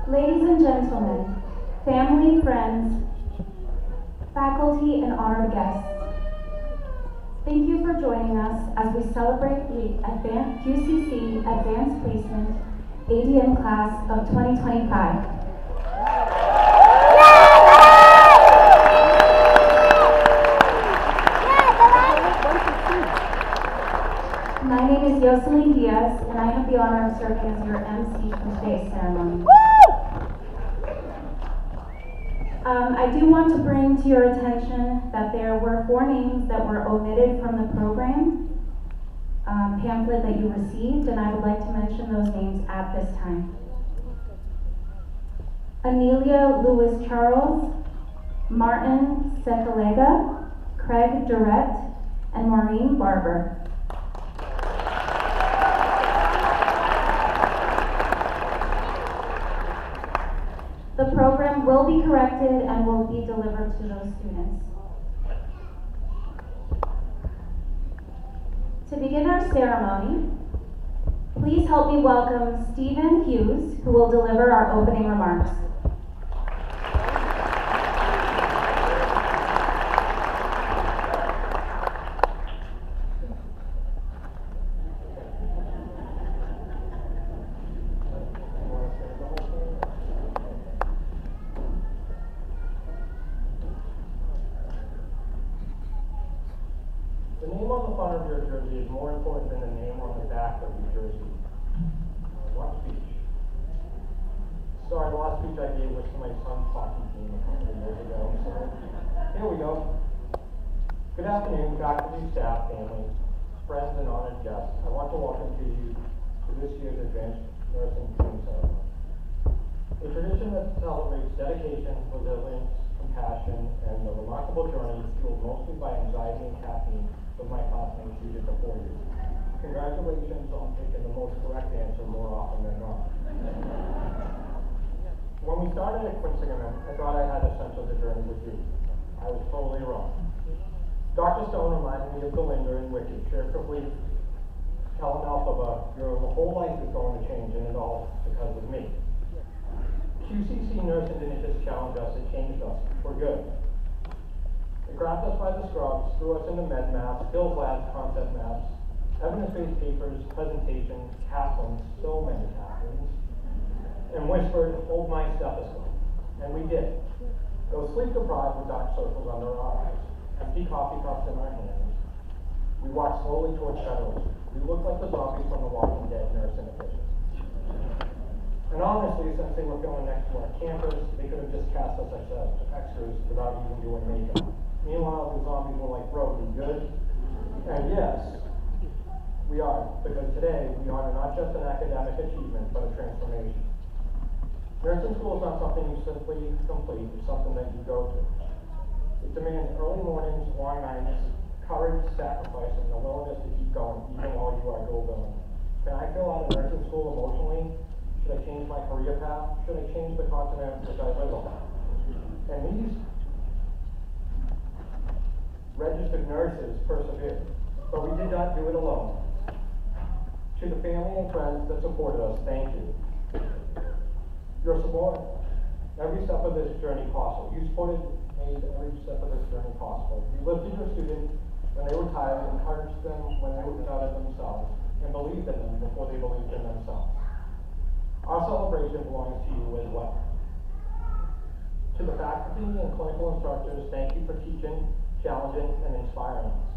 Ladies and gentlemen, family, friends, faculty, and honored guests, thank you for joining us as we celebrate the QCC Advanced Placement ADM Class of 2025. My name is Yoselin Diaz, and I have the honor of serving as your MC for today's ceremony. I do want to bring to your attention that there were 4 names that were omitted from the program pamphlet that you received, and I would like to mention those names at this time. Amelia Lewis Charles, Martin Sekalega, Craig Durrett, and Maureen Barber. The program will be corrected and will be delivered to those students. To begin our ceremony, please help me welcome Stephen Hughes, who will deliver our opening remarks. The name on the front of your jersey is more important than the name on the back of your jersey. What speech? Sorry, the last speech I gave was to my son's hockey team a couple of years ago, so here we go. Good afternoon, faculty, staff, family, friends, and honored guests. I want to welcome you to this year's Advanced Nursing Team Ceremony. A tradition that celebrates dedication, resilience, compassion, and the remarkable journey fueled mostly by anxiety and caffeine with my classmates seated before you. Congratulations on picking the most correct answer more often than not. When we started at Quinsigamond, I thought I had a sense of the journey with you. I was totally wrong. Dr. Stone reminded me of Belinda and Wicked, cheerfully telling Elphaba, your whole life is going to change, and it all because of me. QCC nursing didn't just challenge us, it changed us for good. It grabbed us by the scrubs, threw us into med maps, skills labs, concept maps, evidence-based papers, presentations, Kaplans, so many Kaplans, and whispered, hold my stethoscope. And we did. Though sleep deprived with dark circles under our eyes, empty coffee cups in our hands, we walked slowly towards federalism. We looked like the zombies from The Walking Dead nursing officials. And honestly, since they were filming next to our campus, they could have just cast us as extras without even doing makeup. Meanwhile, the zombies were like, bro, you good? And yes, we are, because today we honor not just an academic achievement, but a transformation. Nursing school is not something you simply complete, it's something that you go through. It demands early mornings, long nights, courage, sacrifice, and the willingness to keep going, even while you are go-going. Can I fill out of nursing school emotionally? Should I change my career path? Should I change the continent which I live on? And these registered nurses persevered, but we did not do it alone. To the family and friends that supported us, thank you. Your support, every step of this journey possible. You supported, made every step of this journey possible. You lifted your students when they were tired, encouraged them when they were doubted themselves, and believed in them before they believed in themselves. Our celebration belongs to you as well. To the faculty and clinical instructors, thank you for teaching, challenging, and inspiring us.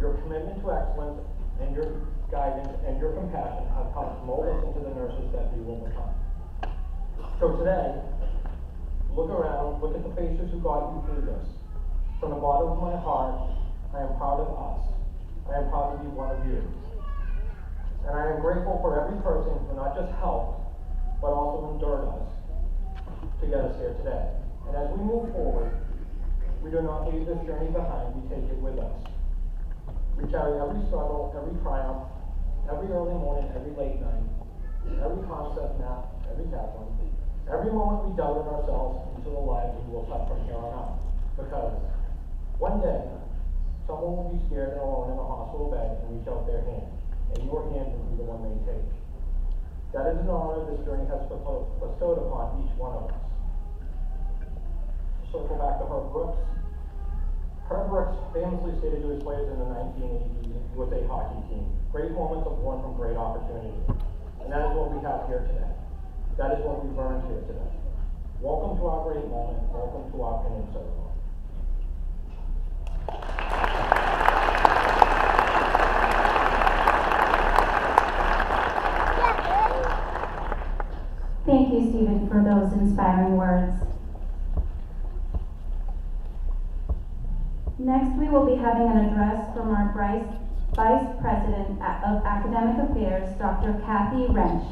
Your commitment to excellence and your guidance and your compassion have helped mold us into the nurses that we will become. So today, look around, look at the faces who got you through this. From the bottom of my heart, I am proud of us. I am proud to be one of you. And I am grateful for every person who not just helped, but also endured us to get us here today. And as we move forward, we do not leave this journey behind, we take it with us. We carry every struggle, every triumph, every early morning, every late night, every concept map, every Kaplan, every moment we doubted ourselves into the lives we will touch from here on out. Because one day, someone will be scared and alone in a hospital bed and reach out their hand, and your hand will be the one they take. That is an honor this journey has bestowed upon each one of us. To circle back to Herb Brooks. Herb Brooks famously stated to his players in the 1980s USA hockey team, great moments are born from great opportunity. And that is what we have here today. That is what we've earned here today. Welcome to our great moment. Welcome to our pinning ceremony. Thank you, Stephen, for those inspiring words. Next, we will be having an address from our Vice President of Academic Affairs, Dr. Kathy Wrench.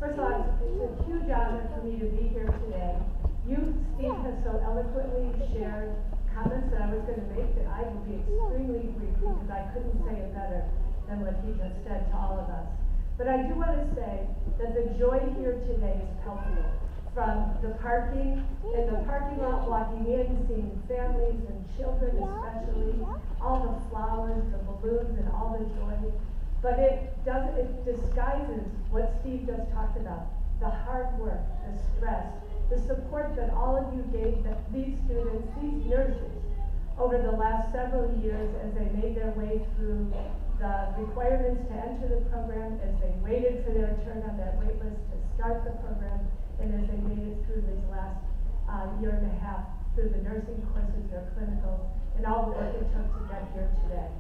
First of all, it's a huge honor for me to be here today. You, Steve, has so eloquently shared comments that I was going to make that I will be extremely brief because I couldn't say it better than what he just said to all of us. But I do want to say that the joy here today is palpable. From the parking, in the parking lot, walking in, seeing families and children especially, all the flowers, the balloons, and all the joy. But it disguises what Steve just talked about, the hard work, the stress, the support that all of you gave these students, these nurses, over the last several years as they made their way through the requirements to enter the program, as they waited for their turn on that wait list to start the program, and as they made it through these last year and a half through the nursing courses, their clinicals, and all the work it took to get here today.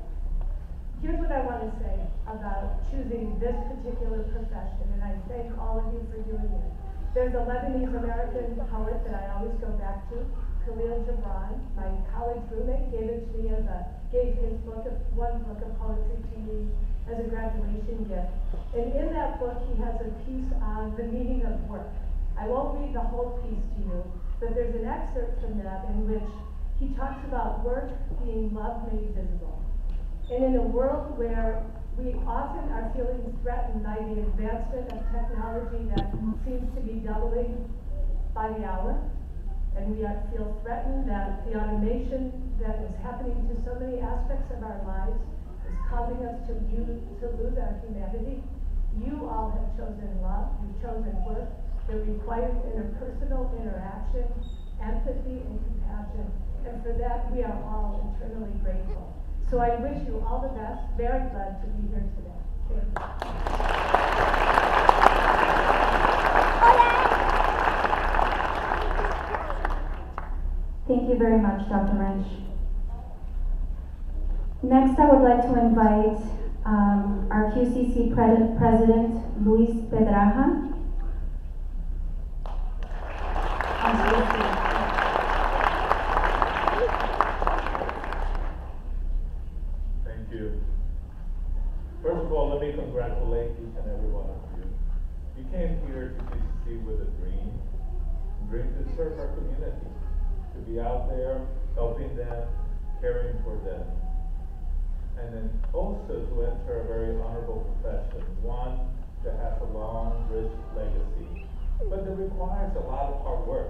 Here's what I want to say about choosing this particular profession, and I thank all of you for doing it. There's a Lebanese-American poet that I always go back to, Khalil Gibran. My college roommate gave it to me gave his one book of poetry to me as a graduation gift. And in that book, he has a piece on the meaning of work. I won't read the whole piece to you, but there's an excerpt from that in which he talks about work being love made visible. And in a world where we often are feeling threatened by the advancement of technology that seems to be doubling by the hour, and we feel threatened that the automation that is happening to so many aspects of our lives is causing us to lose our humanity. You all have chosen love, you've chosen work that requires interpersonal interaction, empathy, and compassion, and for that we are all eternally grateful. So I wish you all the best. Very glad to be here today. Thank you. Thank you very much, Dr. Wrench. Next, I would like to invite our QCC President, Luis Pedraja. Thank you. First of all, let me congratulate each and every one of you. You came here to QCC with a dream to serve our community, to be out there helping them, caring for them, and then also to enter a very honorable profession, one that has a long, rich legacy, but that requires a lot of hard work.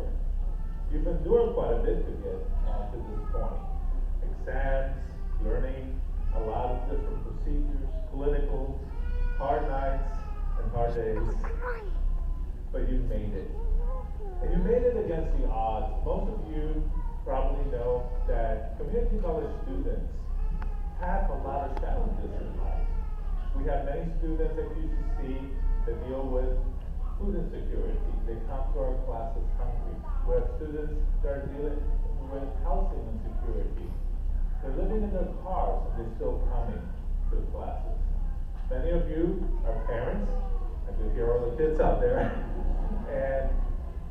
You've endured quite a bit to get to this point. Exams, learning, a lot of different procedures, clinicals, hard nights, and hard days, but you made it. And you made it against the odds. Most of you probably know that community college students have a lot of challenges in life. We have many students at QCC that deal with food insecurity. They come to our classes hungry. We have students that are dealing with housing insecurity. They're living in their cars and they're still coming to the classes. Many of you are parents. I can hear all the kids out there. And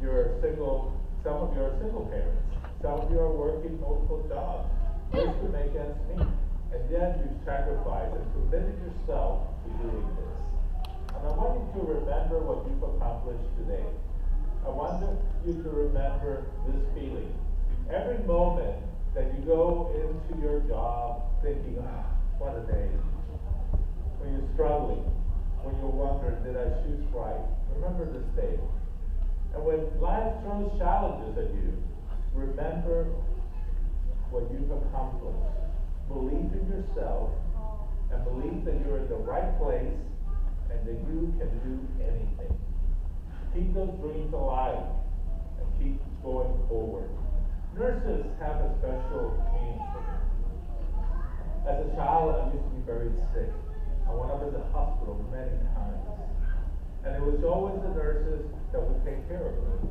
you're single, some of you are single parents. Some of you are working multiple jobs just to make ends meet. And yet you sacrificed and committed yourself to doing this. And I want you to remember what you've accomplished today. I want you to remember this feeling. Every moment that you go into your job thinking, what a day. When you're struggling, when you're wondering, did I choose right? Remember this day. And when life throws challenges at you, remember accomplish. Believe in yourself and believe that you're in the right place and that you can do anything. Keep those dreams alive and keep going forward. Nurses have a special meaning for me. As a child, I used to be very sick. I went up to the hospital many times. And it was always the nurses that would take care of me.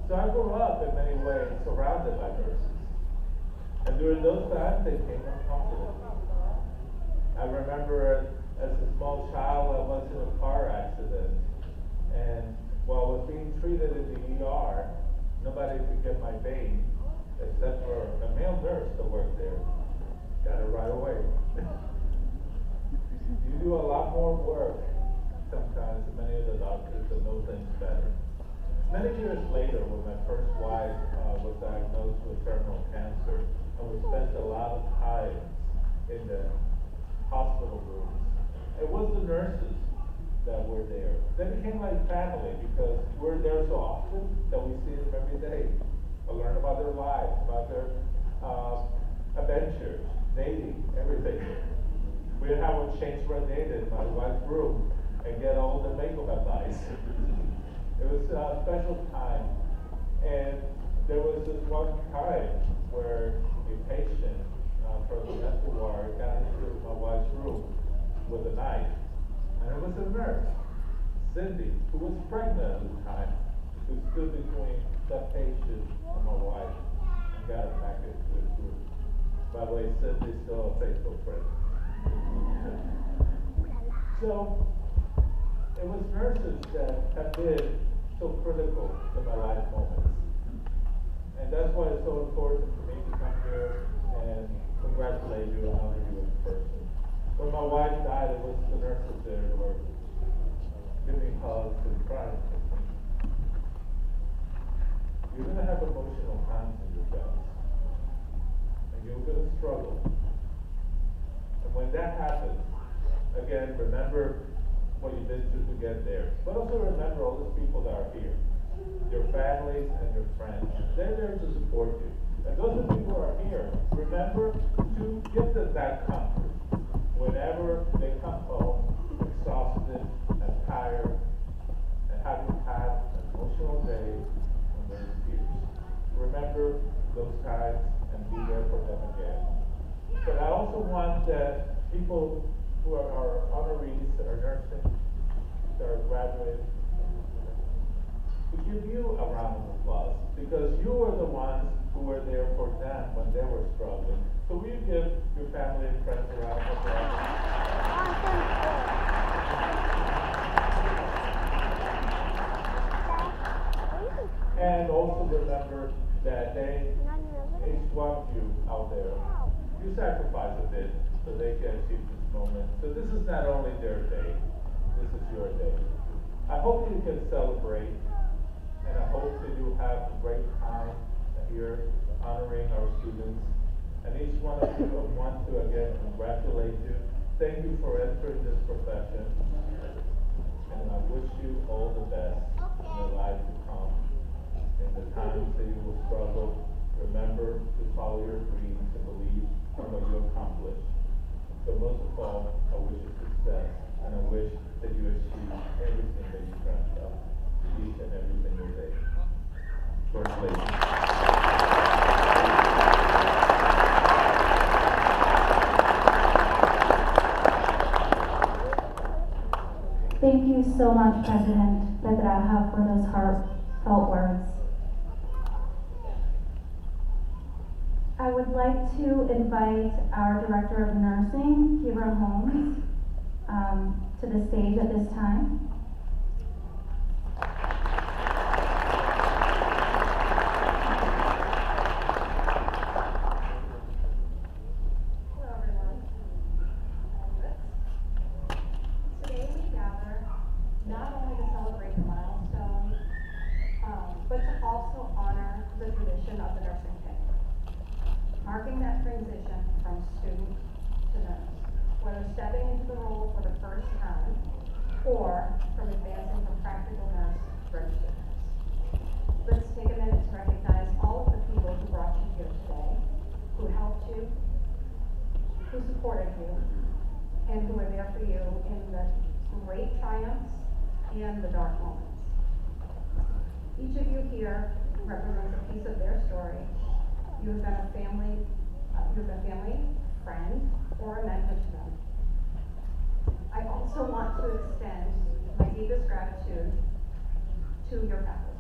So I grew up in many ways surrounded by nurses. And during those times, they came and comforted me. I remember as a small child, I was in a car accident. And while I was being treated in the ER, nobody could get my vein except for a male nurse that worked there. Got it right away. You do a lot more work sometimes than many of the doctors that know things better. Many years later, when my first wife was diagnosed with terminal cancer, and we spent a lot of time in the hospital rooms, it was the nurses that were there. They became like family because we're there so often that we see them every day. I learn about their lives, about their adventures, dating, everything. We didn't have to change where they did in my wife's room and get all the makeup advice. It was a special time. And there was this one time where a patient from the mental ward got into my wife's room with a knife. And it was a nurse, Cindy, who was pregnant at the time, who stood between that patient and my wife and got him back into his room. By the way, Cindy's still a faithful friend. So, it was nurses that have been so critical to my life moments. And that's why it's so important for me to come here and congratulate you and honor you in person. When my wife died, it was the nurses there who were giving hugs and crying with me. You're going to have emotional times in your lives. And you're going to struggle. And when that happens, again, remember what you've been through to get there. But also remember all those people that are here. Your families and your friends. They're there to support you. And those of you who are here, remember to give them that comfort. Whenever they come home exhausted and tired and having had an emotional day and there's tears. Remember those times and be there for them again. But I also want that people who are honorees that are nursing, that are graduating, to give you a round of applause because you were the ones who were there for them when they were struggling. So will you give your family and friends a round of applause? And also remember that each one of you out there, you sacrifice a bit so they can achieve this moment. So this is not only their day, this is your day. I hope you can celebrate, and I hope that you have a great time here honoring our students. And each one of you, I want to again congratulate you. Thank you for entering this profession. And I wish you all the best in your life to come. In the times that you will struggle, remember to follow your dreams and believe in what you accomplish. But most of all, I wish you success, and I wish that you achieve everything that you dreamt of each and every single day. First Lady. Thank you so much, President Pedraja, for those heartfelt words. I would like to invite our Director of Nursing, Kira Holmes, to the stage at this time. Hello, everyone. Today we gather not only to celebrate the milestone, but to also honor the tradition of the nursing kit, marking that transition from student to nurse, whether stepping into the role for the first time or from advancing from practical nurse to registered nurse. Let's take a minute to recognize all of the people who brought you here today, who helped you who supported you and who were there for you in the great triumphs and the dark moments. Each of you here represents a piece of their story. You have been a family, friend, or a mentor to them. I also want to extend my deepest gratitude to your faculty.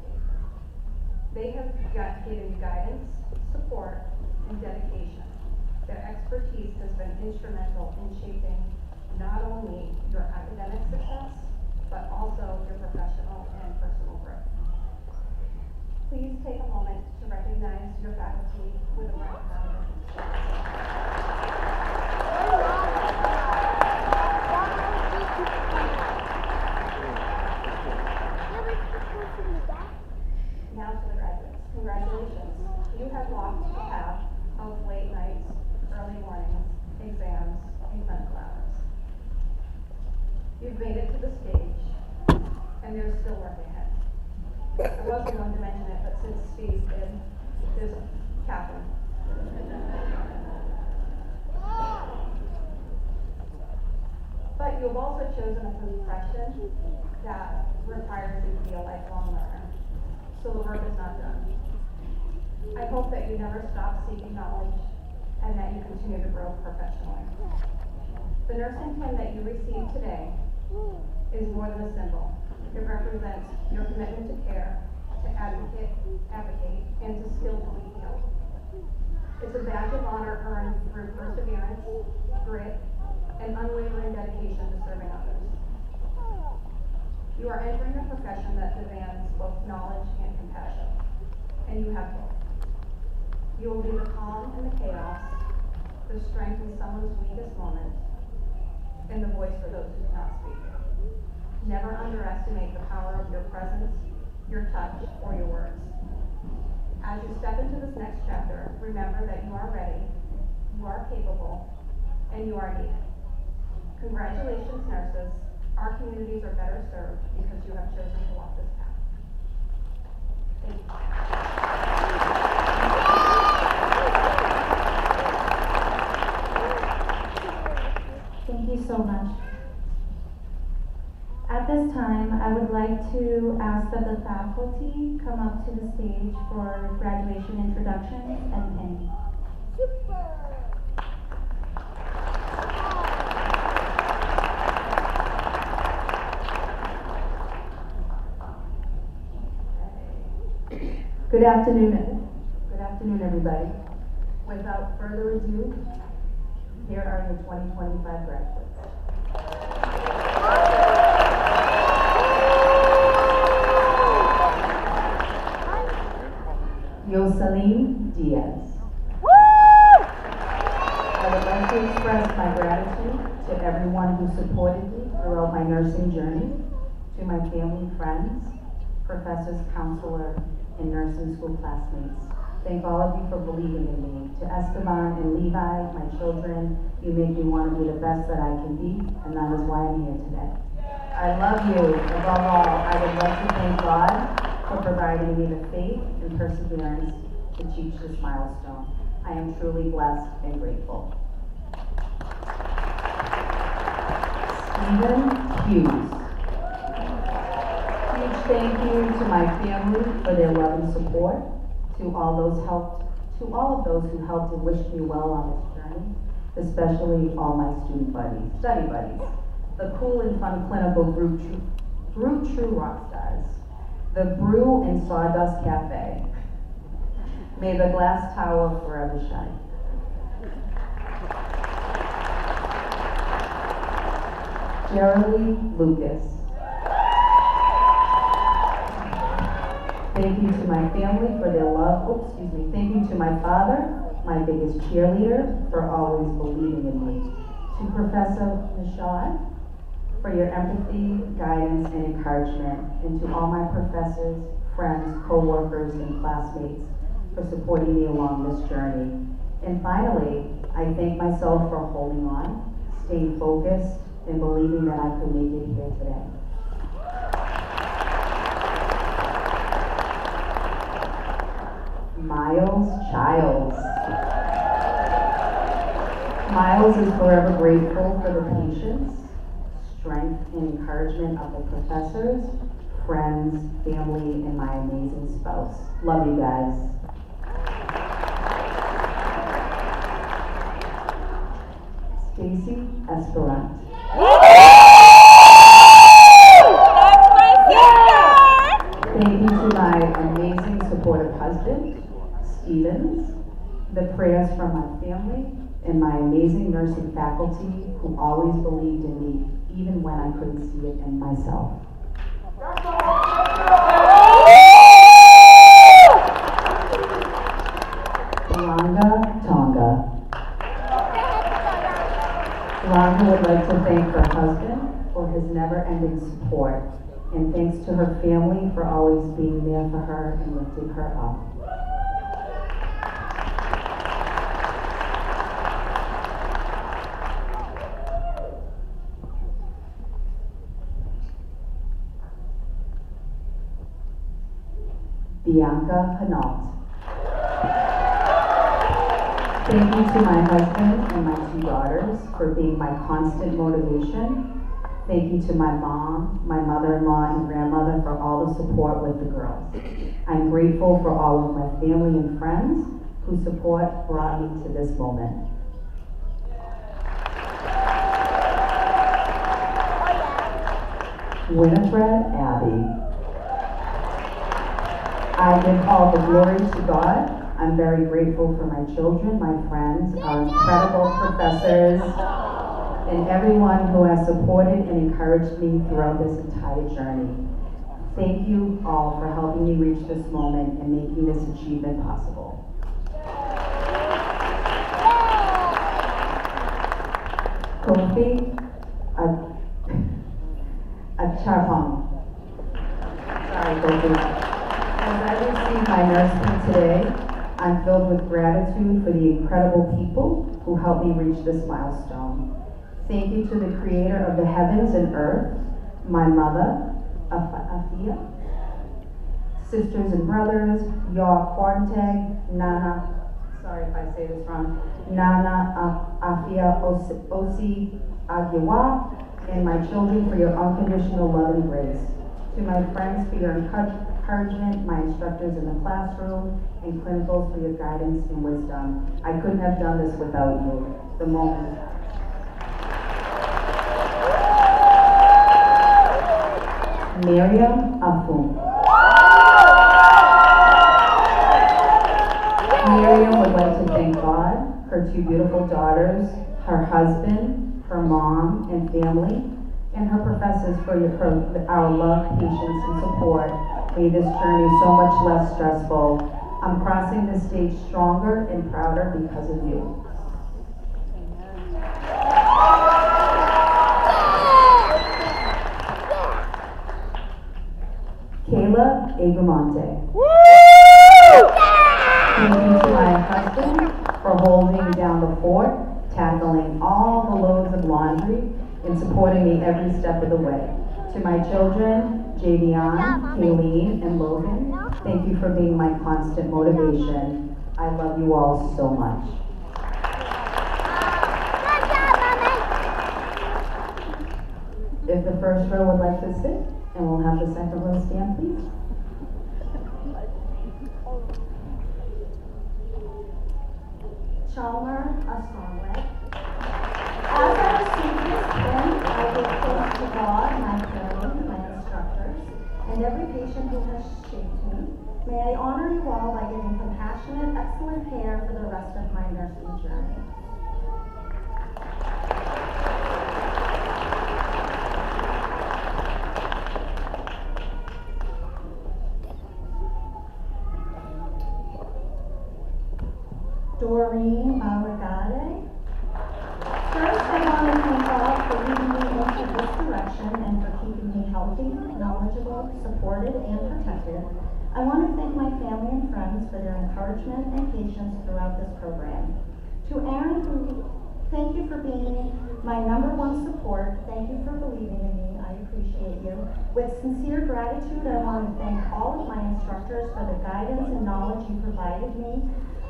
They have given you guidance, support, and dedication. Their expertise has been instrumental in shaping not only your academic success, but also your professional and personal growth. Please take a moment to recognize your faculty with a round of applause. Now to the graduates. Congratulations. You have walked the path of late nights, early mornings, exams, and clinical hours. You've made it to the stage, and there's still work ahead. I wasn't going to mention it, but since Steve did, there's Catherine. But you've also chosen a profession that requires you to be a lifelong learner. So the work is not done. I hope that you never stop seeking knowledge and that you continue to grow professionally. The nursing pin that you received today is more than a symbol. It represents your commitment to care, to advocate, and to skillfully heal. It's a badge of honor earned through perseverance, grit, and unwavering dedication to serving others. You are entering a profession that demands both knowledge and compassion, and you have both. You will be the calm in the chaos, the strength in someone's weakest moment, and the voice for those who cannot speak. Never underestimate the power of your presence, your touch, or your words. As you step into this next chapter, remember that you are ready, you are capable, and you are needed. Congratulations, nurses. Our communities are better served because you have chosen to walk this path. Thank you. Thank you so much. At this time, I would like to ask that the faculty come up to the stage for graduation introductions and pinning. Good afternoon. Good afternoon, everybody. Without further ado, here are your 2025 graduates. Yoselin Diaz. I would like to express my gratitude to everyone who supported me throughout my nursing journey, to my family, friends, professors, counselor, and nursing school classmates. Thank all of you for believing in me. To Esteban and Levi, my children, you make me want to be the best that I can be, and that is why I'm here today. I love you. Above all, I would like to thank God for providing me the faith and perseverance to teach this milestone. I am truly blessed and grateful. Stephen Hughes. Huge thank you to my family for their love and support, to all of those who helped and wished me well on this journey, especially all my study buddies, the cool and fun clinical group true rock stars, the Brew and Sawdust Cafe. May the glass tower forever shine. Jeremy Lucas. Thank you to my family for their love. Thank you to my father, my biggest cheerleader, for always believing in me. To Professor Michaud, for your empathy, guidance, and encouragement. And to all my professors, friends, co-workers, and classmates for supporting me along this journey. And finally, I thank myself for holding on, staying focused, and believing that I could make it here today. Miles Childs. Miles is forever grateful for the patience, strength, and encouragement of the professors, friends, family, and my amazing spouse. Love you guys. Stacy Esperant. Thank you to my amazing supportive husband, Stevens, the prayers from my family, and my amazing nursing faculty who always believed in me even when I couldn't see it in myself. Rhonda Tonga. Rhonda would like to thank her husband for his never-ending support, and thanks to her family for always being there for her and lifting her up. Bianca Hanault. Thank you to my husband and my 2 daughters for being my constant motivation. Thank you to my mom, my mother-in-law, and grandmother for all the support with the girls. I'm grateful for all of my family and friends whose support brought me to this moment. Winifred Abbey. I give all the glory to God. I'm very grateful for my children, my friends, our incredible professors, and everyone who has supported and encouraged me throughout this entire journey. Thank you all for helping me reach this moment and making this achievement possible. Kofi Acharham. Sorry, Kofi. As I receive my nursing today, I'm filled with gratitude for the incredible people who helped me reach this milestone. Thank you to the creator of the heavens and earth, my mother, Afia, sisters and brothers, Yaw Quaranteg, Nana, sorry if I say this wrong, Nana Afia Osi Agiwa, and my children for your unconditional love and grace. To my friends for your encouragement, my instructors in the classroom, and clinicals for your guidance and wisdom. I couldn't have done this without you. The moment. Miriam Afum. Miriam would like to thank God, her 2 beautiful daughters, her husband, her mom and family, and her professors for our love, patience, and support made this journey so much less stressful. I'm crossing this stage stronger and prouder because of you. Kayla Agramonte. Thank you to my husband for holding down the fort, tackling all the loads of laundry, and supporting me every step of the way. To my children, Javion, Kayleen, and Logan, thank you for being my constant motivation. I love you all so much. If the first row would like to sit, and we'll have the second row stand, please. Chalmer Asongwe. As I receive this pin, I give thanks to God, my family, my instructors, and every patient who has shaped me. May I honor you all by giving compassionate, excellent care for the rest of my nursing journey. Doreen Mawagade. First, I want to thank God for leading me into this direction and for keeping me healthy, knowledgeable, supported, and protected. I want to thank my family and friends for their encouragement and patience throughout this program. To Aaron, thank you for being my #1 support. Thank you for believing in me. I appreciate you. With sincere gratitude, I want to thank all of my instructors for the guidance and knowledge you provided me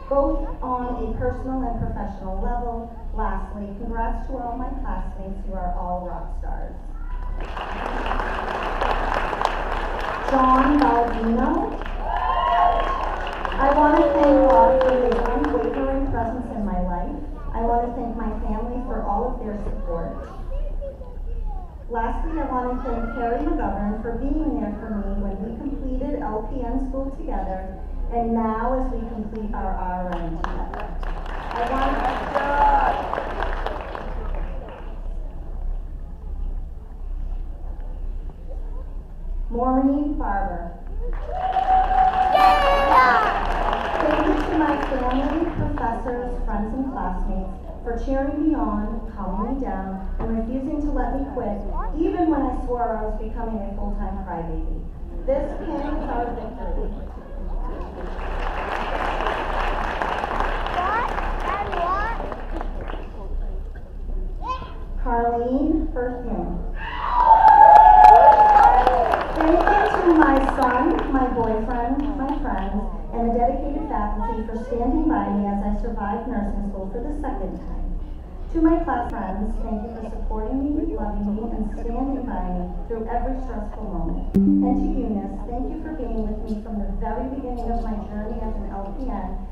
both on a personal and professional level. Lastly, congrats to all my classmates who are all rock stars. John Baldino. I want to thank God for his unwavering presence in my life. I want to thank my family for all of their support. Lastly, I want to thank Carrie McGovern for being there for me when we completed LPN school together, and now as we complete our RN together. I want Maureen Barber. Thank you to my family, professors, friends, and classmates for cheering me on, calming me down, and refusing to let me quit, even when I swore I was becoming a full-time crybaby. This pin is our victory. Carlene Berthium. Thank you to my son, my boyfriend, my friends, and the dedicated faculty for standing by me as I survived nursing school for the second time. To my class friends, thank you for supporting me, loving me, and standing by me through every stressful moment. And to Eunice, thank you for being with me from the very beginning of my journey as an LPN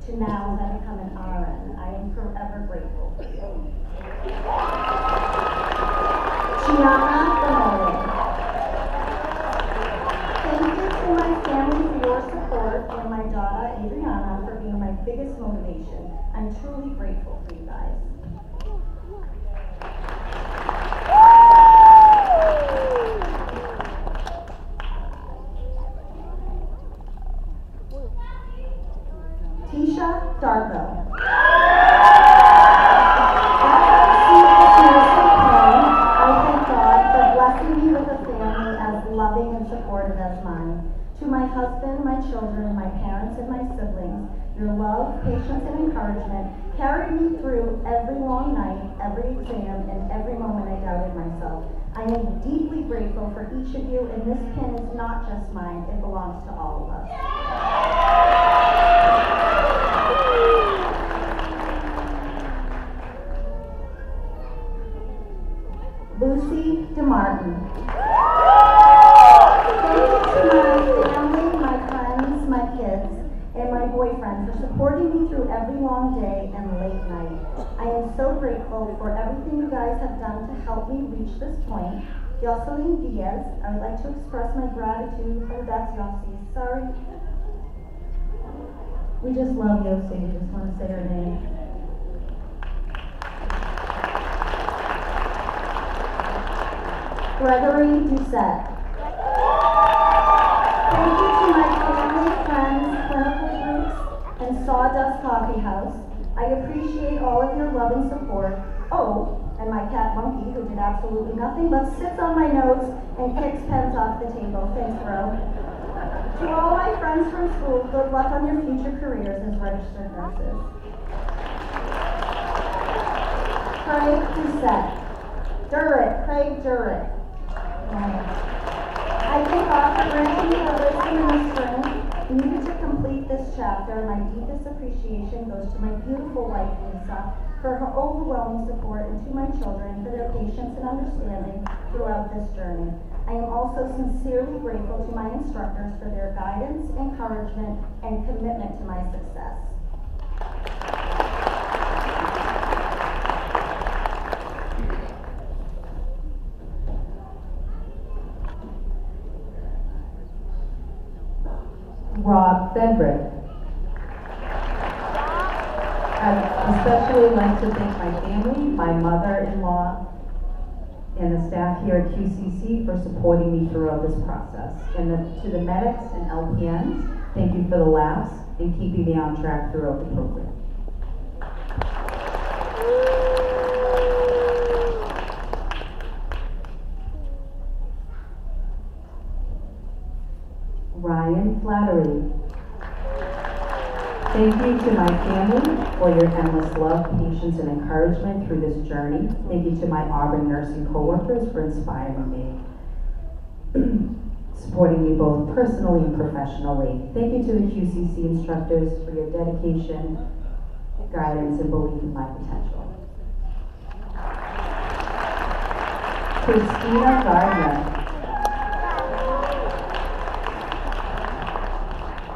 to now as I become an RN. I am forever grateful for you. Gianna Gamole. Thank you to my family for your support and my daughter Adriana for being my biggest motivation. I'm truly grateful for you guys. Tisha Darko. Loving and supportive as mine. To my husband, my children, my parents, and my siblings, your love, patience, and encouragement carried me through every long night, every exam, and every moment I doubted myself. I am deeply grateful for each of you, and this pin is not just mine, it belongs to all of us. Lucy DeMartin. Thank you to my family, my friends, my kids, and my boyfriend for supporting me through every long day and late night. I am so grateful for everything you guys have done to help me reach this point. Yoselin Diaz, I would like to express my gratitude. Oh, that's Yossi, sorry. We just love Yossi, we just want to say her name. Gregory Doucette. Thank you to my family, friends, clinical groups, and Sawdust Coffee House. I appreciate all of your love and support. Oh, and my cat Monkey, who did absolutely nothing but sits on my notes and kicks pens off the table. Thanks, bro. To all my friends from school, good luck on your future careers as registered nurses. Craig Doucette. Craig Durrett. I thank God for granting me a wisdom in the spring needed to complete this chapter. My deepest appreciation goes to my beautiful wife, Lisa, for her overwhelming support, and to my children for their patience and understanding throughout this journey. I am also sincerely grateful to my instructors for their guidance, encouragement, and commitment to my success. Rob Fedrick. I'd especially like to thank my family, my mother-in-law, and the staff here at QCC for supporting me throughout this process. And to the medics and LPNs, thank you for the laughs and keeping me on track throughout the program. Ryan Flattery. Thank you to my family for your endless love, patience, and encouragement through this journey. Thank you to my Auburn nursing coworkers for inspiring me. supporting me both personally and professionally. Thank you to the QCC instructors for your dedication, guidance, and belief in my potential. Christina Gardner.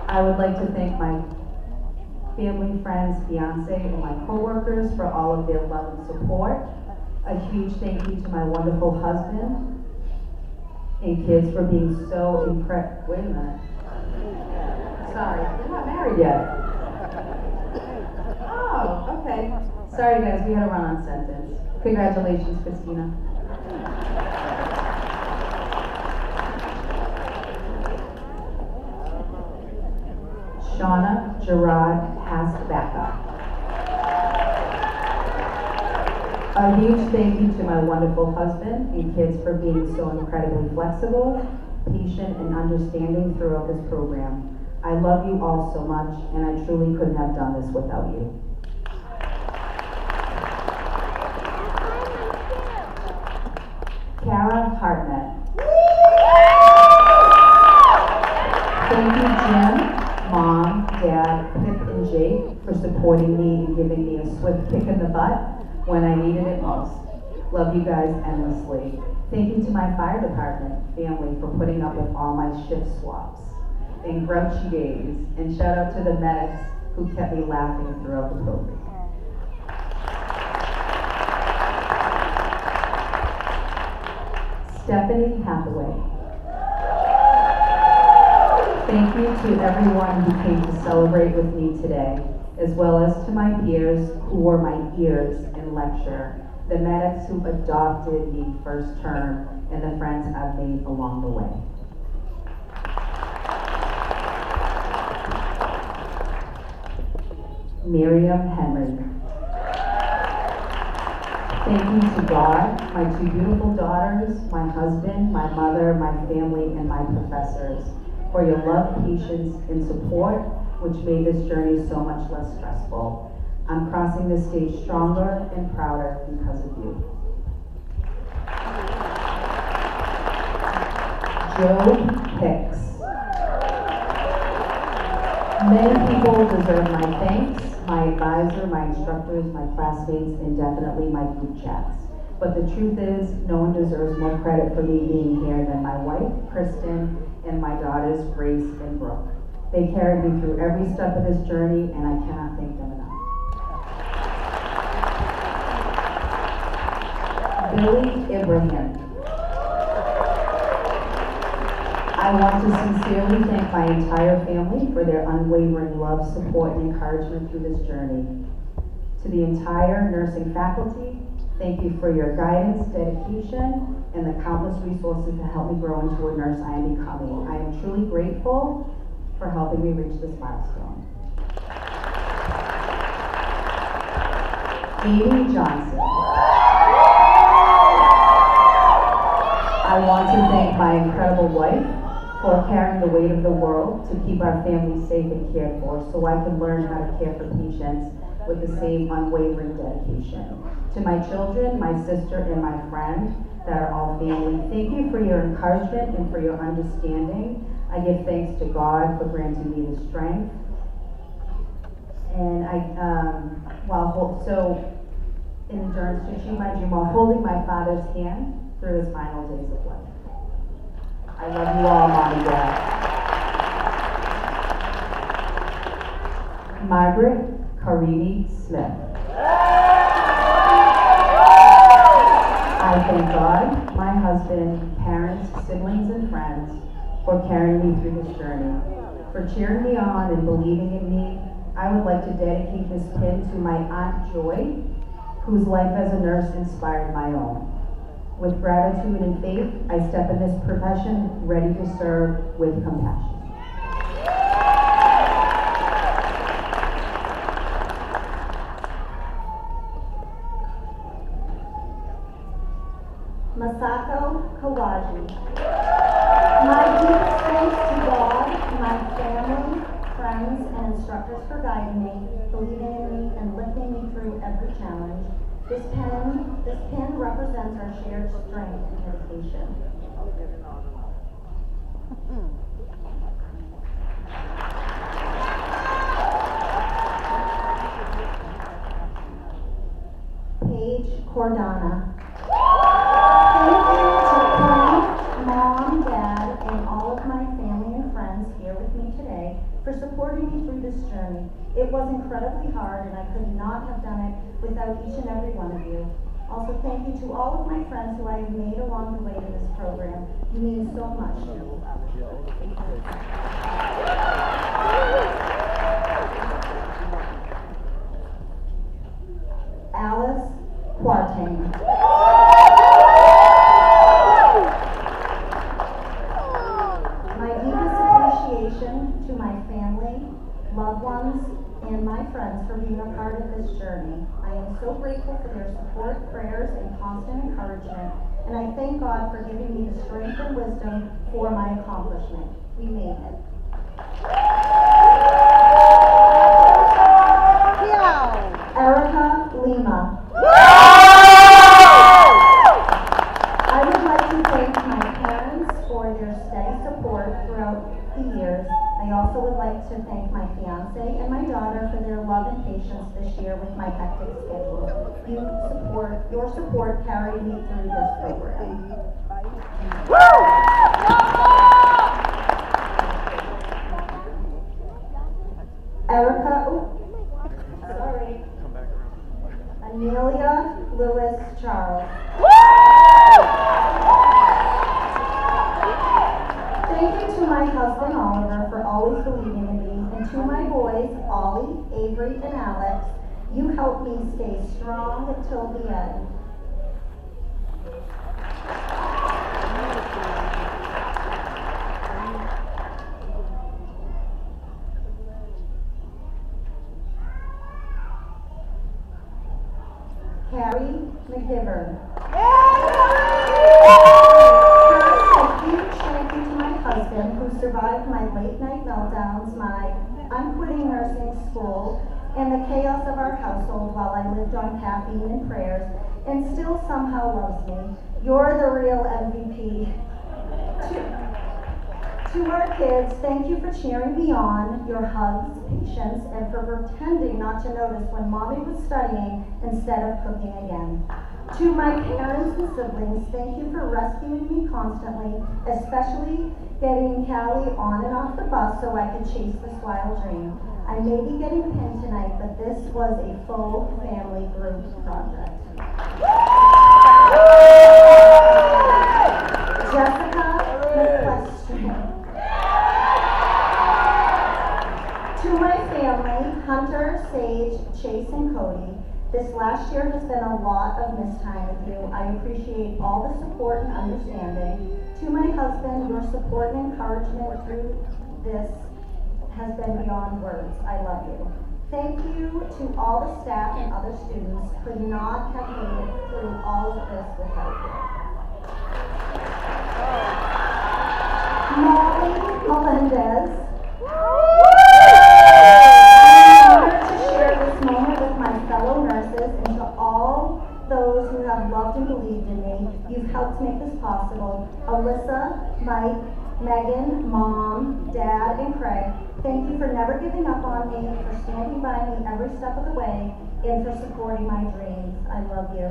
I would like to thank my family, friends, fiance, and my coworkers for all of their love and support. A huge thank you to my wonderful husband and kids for being so incredible. Wait a minute. Sorry, we're not married yet. Oh, okay. Sorry guys, we had a run-on sentence. Congratulations, Christina. Shauna Gerard has to back up. A huge thank you to my wonderful husband and kids for being so incredibly flexible, patient, and understanding throughout this program. I love you all so much, and I truly couldn't have done this without you. Kara Hartnett. Thank you, Jim, Mom, Dad, Pip, and Jake for supporting me and giving me a swift kick in the butt when I needed it most. Love you guys endlessly. Thank you to my fire department family for putting up with all my shift swaps and grouchy days. And shout out to the medics who kept me laughing throughout the program. Stephanie Hathaway. Thank you to everyone who came to celebrate with me today, as well as to my peers who were my ears in lecture, the medics who adopted me first term, and the friends I've made along the way. Miriam Henry. Thank you to God, my two beautiful daughters, my husband, my mother, my family, and my professors, for your love, patience, and support, which made this journey so much less stressful. I'm crossing this stage stronger and prouder because of you. Joe Hicks. Many people deserve my thanks, my advisor, my instructors, my classmates, and definitely my group chats. But the truth is, no one deserves more credit for me being here than my wife, Kristen, and my daughters, Grace and Brooke. They carried me through every step of this journey, and I cannot thank them enough. Billy Ibrahim. I want to sincerely thank my entire family for their unwavering love, support, and encouragement through this journey. To the entire nursing faculty, thank you for your guidance, dedication, and the countless resources to help me grow into a nurse I am becoming. I am truly grateful for helping me reach this milestone. Amy Johnson. I want to thank my incredible wife for carrying the weight of the world to keep our family safe and cared for, so I can learn how to care for patients with the same unwavering dedication. To my children, my sister, and my friend that are all family, thank you for your encouragement and for your understanding. I give thanks to God for granting me the strength. And in endurance to achieve my dream while holding my father's hand through his final days of life. I love you all, Mom and Dad. Margaret Karini Smith. I thank God, my husband, parents, siblings, and friends for carrying me through this journey, for cheering me on and believing in me. I would like to dedicate this pin to my Aunt Joy, whose life as a nurse inspired my own. With gratitude and faith, I step in this profession ready to serve with compassion. Masako Kawaji. My deepest thanks to God, my family, friends, and instructors for guiding me, believing in me, and lifting me through every challenge. This pin represents our shared strength and dedication. Paige Cordana. Thank you to Frank, Mom, Dad, and all of my family and friends here with me today for supporting me through this journey. It was incredibly hard, and I could not have done it without each and every one of you. Also, thank you to all of my friends who I have made along the way to this program. You mean so much to me. Alice Quartang. My deepest appreciation to my family, loved ones, and my friends for being a part of this journey. I am so grateful for their support, prayers, and constant encouragement, and I thank God for giving me the strength and wisdom for my accomplishment. We made it. Erica Lima. I would like to thank my parents for their steady support throughout the years. I also would like to thank my fiance and my daughter for their love and patience this year with my hectic schedule. Your support carried me through this program. Amelia Lewis Charles. Thank you to my husband Oliver for always believing in me, and to my boys Ollie, Avery, and Alex. You helped me stay strong until the end. Carrie McGivern. First, a huge thank you to my husband who survived my late night meltdowns, my I'm quitting nursing school, and the chaos of our household while I lived on caffeine and prayers, and still somehow loves me. You're the real MVP. To our kids, thank you for cheering me on, your hugs, patience, and for pretending not to notice when Mommy was studying instead of cooking again. To my parents and siblings, thank you for rescuing me constantly, especially getting Callie on and off the bus so I could chase this wild dream. I may be getting pinned tonight, but this was a full family group project. Jessica McQuestion. To my family, Hunter, Sage, Chase, and Cody, this last year has been a lot of missed time with you. I appreciate all the support and understanding. To my husband, your support and encouragement through this has been beyond words. I love you. Thank you to all the staff and other students. Could not have made it through all of this without you. Molly Melendez. I'm honored to share this moment with my fellow nurses, and to all those who have loved and believed in me. You've helped make this possible. Alyssa, Mike, Megan, Mom, Dad, and Craig, thank you for never giving up on me, for standing by me every step of the way, and for supporting my dreams. I love you.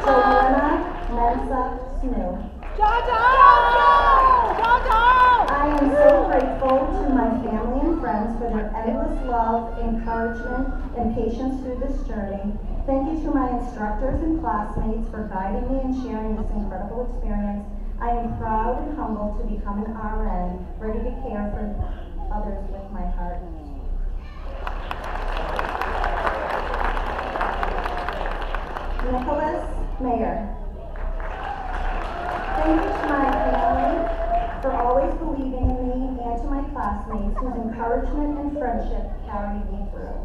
Joanna Mensa Snow. I am so grateful to my family and friends for their endless love, encouragement, and patience through this journey. Thank you to my instructors and classmates for guiding me and sharing this incredible experience. I am proud and humbled to become an RN, ready to care for others with my heart. Nicholas Mayer. Thank you to my family for always believing in me, and to my classmates whose encouragement and friendship carried me through.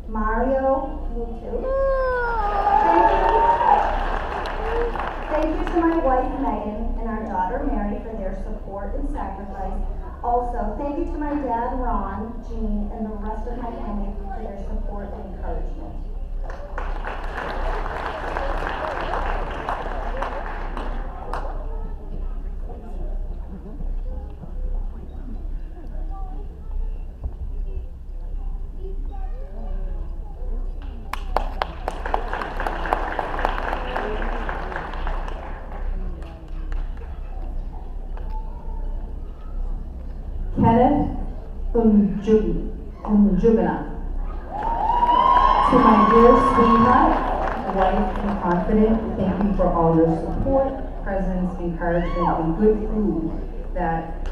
Mario Mutu. Thank you to my wife Megan and our daughter Mary for their support and sacrifice. Also, thank you to my dad, Ron, Jean, and the rest of my family for their support and encouragement. Kenneth Umjugana. To my dear sweetheart, wife, and confidant, thank you for all your support, presence, encouragement, and good food that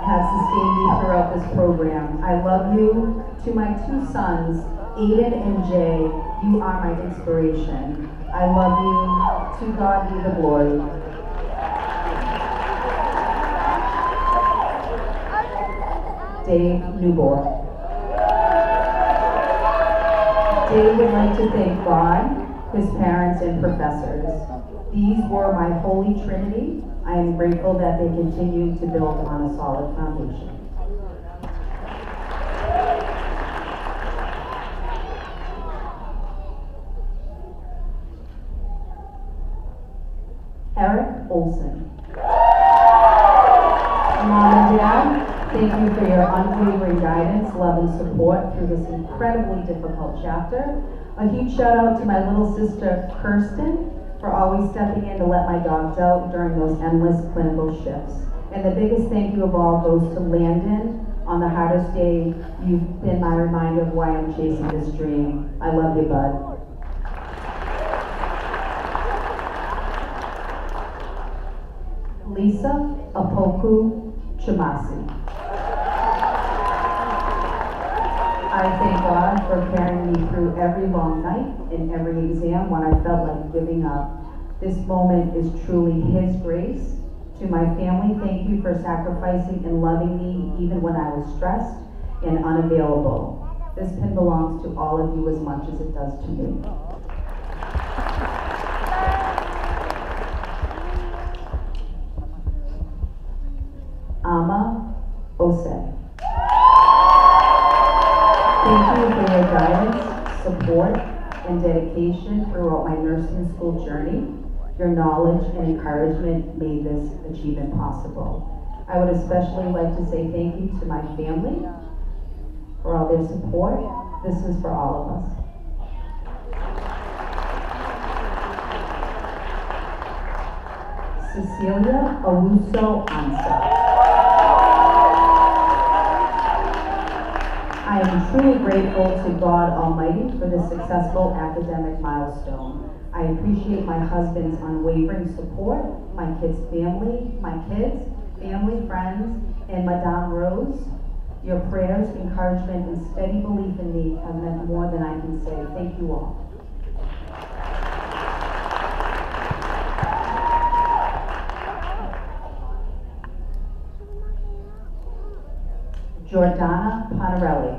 has sustained me throughout this program. I love you. To my two sons, Aiden and Jay, you are my inspiration. I love you. To God be the glory. Dave Newborn. Dave would like to thank God, his parents, and professors. These were my holy trinity. I am grateful that they continue to build on a solid foundation. Eric Olson. Mom and Dad, thank you for your unwavering guidance, love, and support through this incredibly difficult chapter. A huge shout out to my little sister, Kirsten, for always stepping in to let my dogs out during those endless clinical shifts. And the biggest thank you of all goes to Landon. On the hardest day, you've been my reminder of why I'm chasing this dream. I love you, bud. Lisa Apoku Chamasi. I thank God for carrying me through every long night and every exam when I felt like giving up. This moment is truly His grace. To my family, thank you for sacrificing and loving me even when I was stressed and unavailable. This pin belongs to all of you as much as it does to me. Ama Ose. Thank you for your guidance, support, and dedication throughout my nursing school journey. Your knowledge and encouragement made this achievement possible. I would especially like to say thank you to my family for all their support. This is for all of us. Cecilia Awuso Ansa. I am truly grateful to God Almighty for this successful academic milestone. I appreciate my husband's unwavering support, my kids' family, family, friends, and Madame Rose. Your prayers, encouragement, and steady belief in me have meant more than I can say. Thank you all. Jordana Panarelli.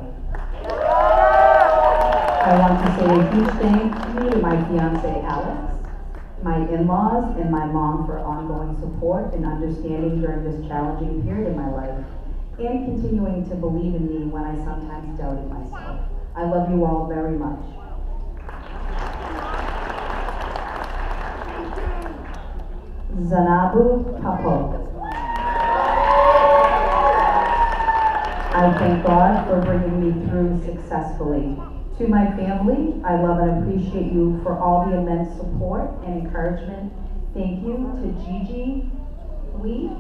I want to say a huge thank you to my fiance Alex, my in-laws, and my mom for ongoing support and understanding during this challenging period in my life, and continuing to believe in me when I sometimes doubted myself. I love you all very much. Zanabu Papo. I thank God for bringing me through successfully. To my family, I love and appreciate you for all the immense support and encouragement. Thank you to Gigi, Lee,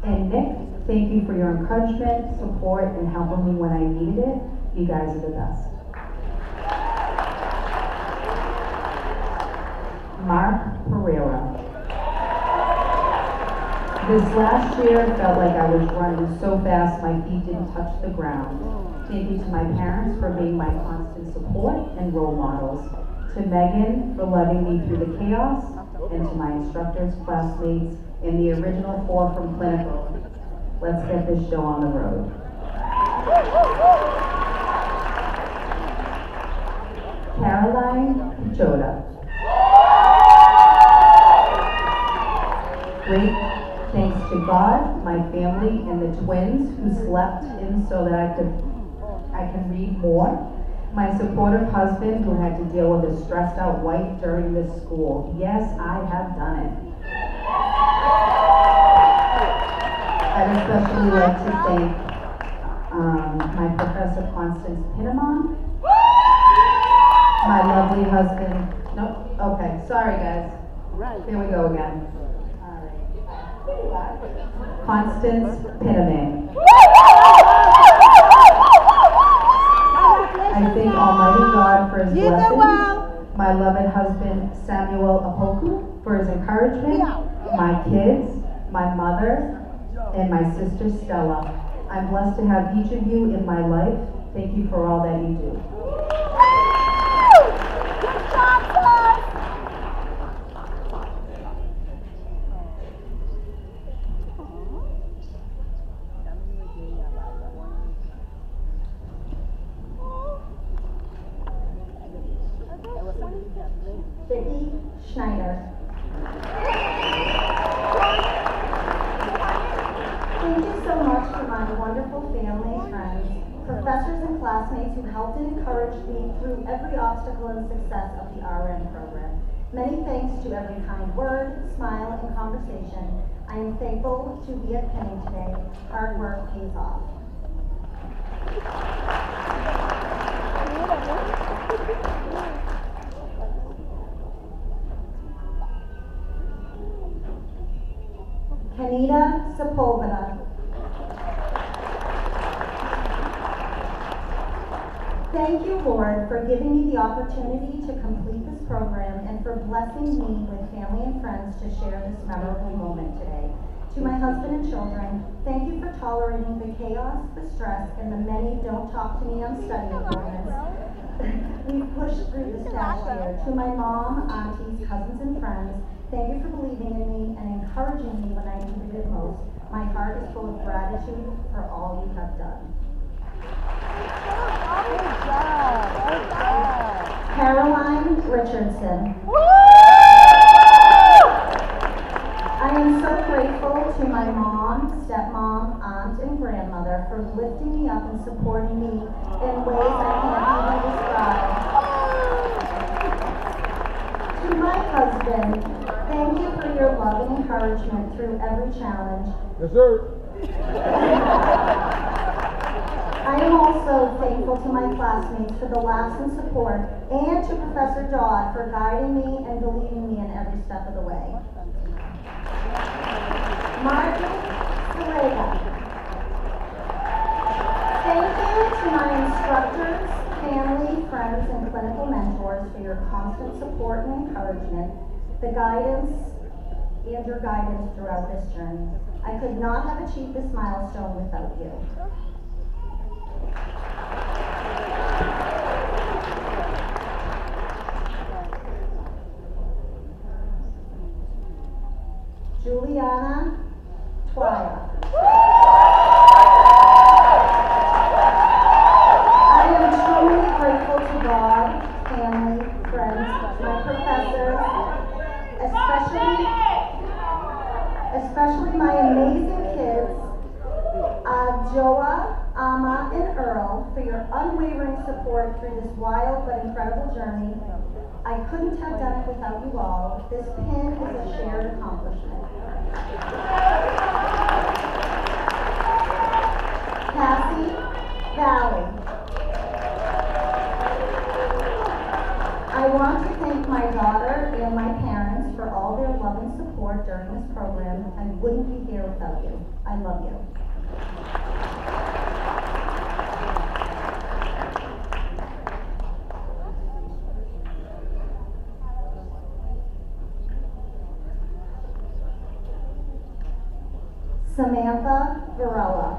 and Nick. Thank you for your encouragement, support, and helping me when I needed it. You guys are the best. Mark Pereira. This last year felt like I was running so fast my feet didn't touch the ground. Thank you to my parents for being my constant support and role models. To Megan for loving me through the chaos, and to my instructors, classmates, and the original 4 from clinical. Let's get this show on the road. Caroline Pichoda. Great thanks to God, my family, and the twins who slept in so that I can read more. My supportive husband who had to deal with a stressed out wife during this school. Yes, I have done it. I'd especially like to thank my Professor Constance Pinamon, my lovely husband. Nope. Okay. Sorry, guys. Here we go again. Constance Pinamon. I thank Almighty God for His blessings. My loved husband Samuel Apoku for his encouragement. My kids, my mother, and my sister Stella. I'm blessed to have each of you in my life. Thank you for all that you do. Vicki Schneider. Thank you so much to my wonderful family, friends, professors and classmates who helped and encouraged me through every obstacle and success of the RN program. Many thanks to every kind word, smile, and conversation. I am thankful to be at Penning today. Hard work pays off. Kanita Sepulveda. Thank you, Lord, for giving me the opportunity to complete this program and for blessing me with family and friends to share this memorable moment today. To my husband and children, thank you for tolerating the chaos, the stress, and the many don't talk to me on study appointments we've pushed through this past year. To my mom, aunties, cousins, and friends, thank you for believing in me and encouraging me when I needed it most. My heart is full of gratitude for all you have done. Caroline Richardson. I am so grateful to my mom, stepmom, aunt, and grandmother for lifting me up and supporting me in ways I can't even describe. To my husband, thank you for your love and encouragement through every challenge. Yes, sir. I am also thankful to my classmates for the laughs and support, and to Professor Dodd for guiding me and believing me in every step of the way. Margaret Salega. Thank you to my instructors, family, friends, and clinical mentors for your constant support and encouragement, the guidance, and your guidance throughout this journey. I could not have achieved this milestone without you. Juliana Twaya. I am truly grateful to God, family, friends, my professors, especially my amazing kids, Joa, Ama, and Earl, for your unwavering support through this wild but incredible journey. I couldn't have done it without you all. This pin is a shared accomplishment. Cassie Valley. I want to thank my daughter and my parents for all their love and support during this program. I wouldn't be here without you. I love you. Samantha Varela.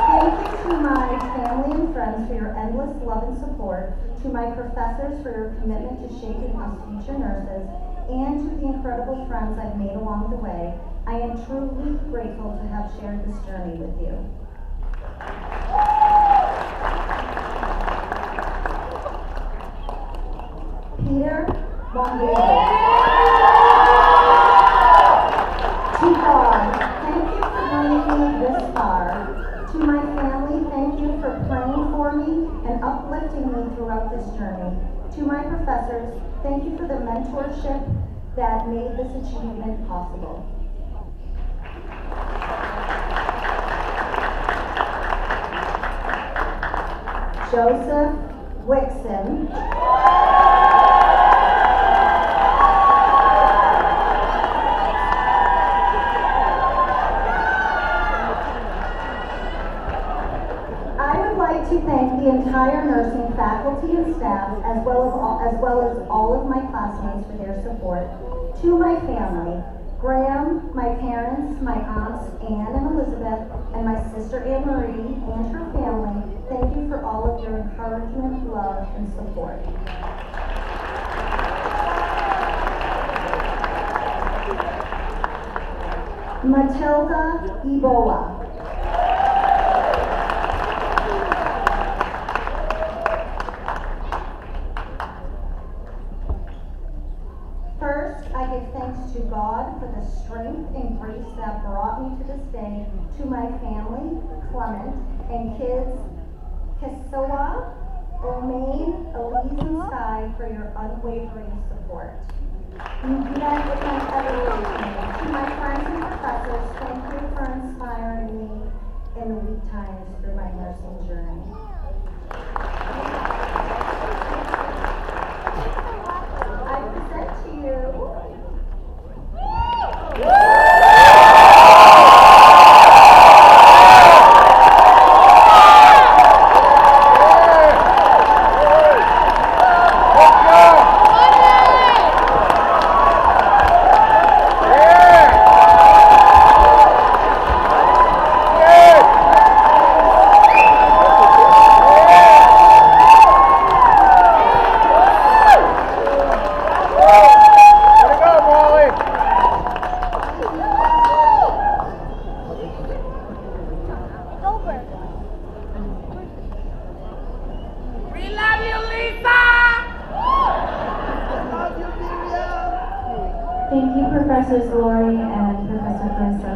Thank you to my family and friends for your endless love and support, to my professors for your commitment to shaping us future nurses, and to the incredible friends I've made along the way. I am truly grateful to have shared this journey with you. Peter Mongolia. To my professors, thank you for the mentorship that made this achievement possible. Joseph Wixon. I would like to thank the entire nursing faculty and staff, as well as all of my classmates for their support. To my family, Graham, my parents, my aunts Anne and Elizabeth, and my sister Anne Marie and her family, thank you for all of your encouragement, love, and support. Matilda Ebola. First, I give thanks to God for the strength and grace that brought me to this day, to my family, Clement, and kids, Kisawa, Omain, Elise, and Sky, for your unwavering support. You've met with my everything. To my friends and professors, thank you for inspiring me in the weak times through my nursing journey. I present to you Thank you, Professors Lori and Professor Grissa.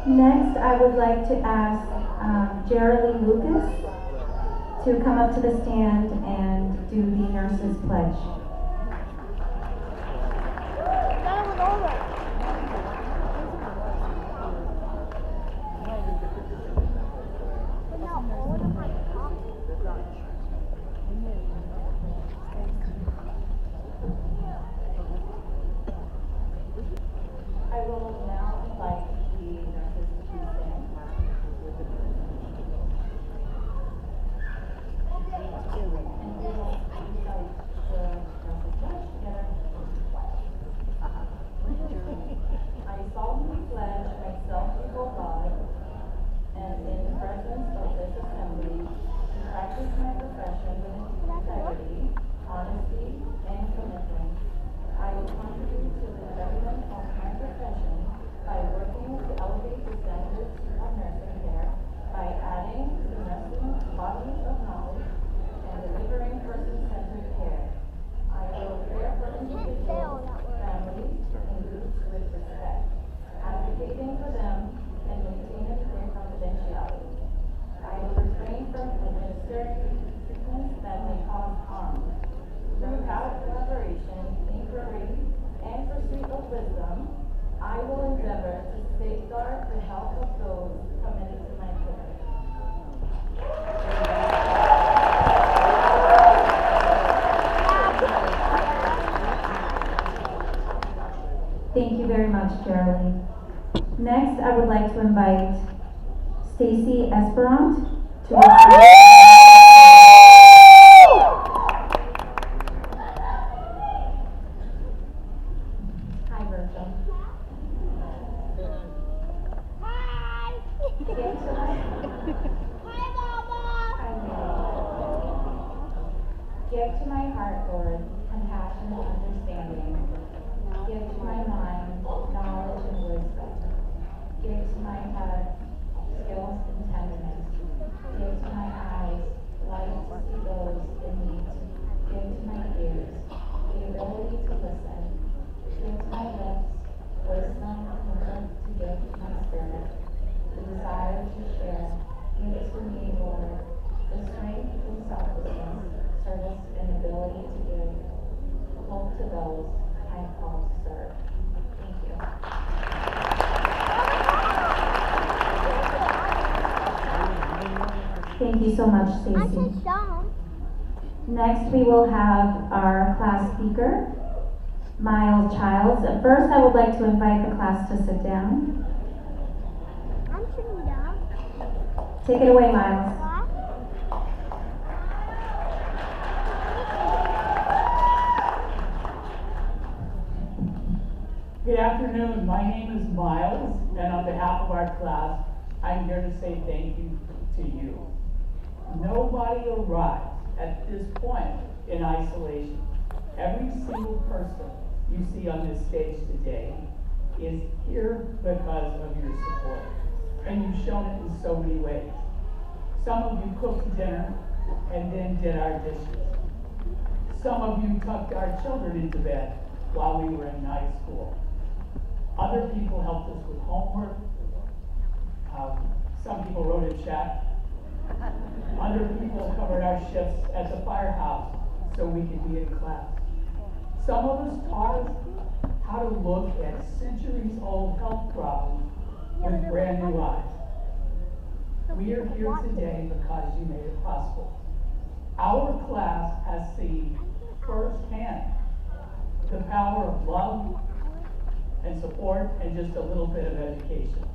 Next, I would like to ask Jeremy Lucas to come up to the stand and do the Nurses Pledge. I will now invite the nurses to stand. And we will recite the nurses pledge together. I solemnly pledge myself before God and in the presence of this assembly to practice my profession with integrity, honesty, and commitment. I will contribute to the betterment of my profession by working to elevate the standards of nursing care, by adding to the nursing bodies of knowledge, and delivering person-centered care. I will care for individuals, families, and groups with respect, advocating for them and maintaining their confidentiality. I will refrain from administering treatments that may cause harm. Through collaboration, inquiry, and pursuit of wisdom, I will endeavor to safeguard the health of those committed to my care. Thank you very much, Geraldine. Next, I would like to invite Stacy Esperant to recite. Hi, Virgil. Hi! Give to my heart, Lord, compassion and understanding. Give to my mind knowledge and wisdom. Give to my heart skills and tenderness. Give to my eyes light to see those in need. Give to my ears the ability to listen. Give to my lips wisdom and to give to my spirit the desire to share. Give to me, Lord, the Thank you so much, Stacy. Next, we will have our class speaker, Miles Childs. First, I would like to invite the class to sit down. I'm sitting down. Take it away, Miles. Good afternoon, my name is Miles, and on behalf of our class, I'm here to say thank you to you. Nobody arrives at this point in isolation. Every single person you see on this stage today is here because of your support, and you've shown it in so many ways. Some of you cooked dinner and then did our dishes. Some of you tucked our children into bed while we were in night school. Other people helped us with homework. Some people wrote a check. Other people covered our shifts at the firehouse so we could be in class. Some of us taught us how to look at centuries-old health problems with brand new eyes. We are here today because you made it possible. Our class has seen firsthand the power of love and support and just a little bit of education.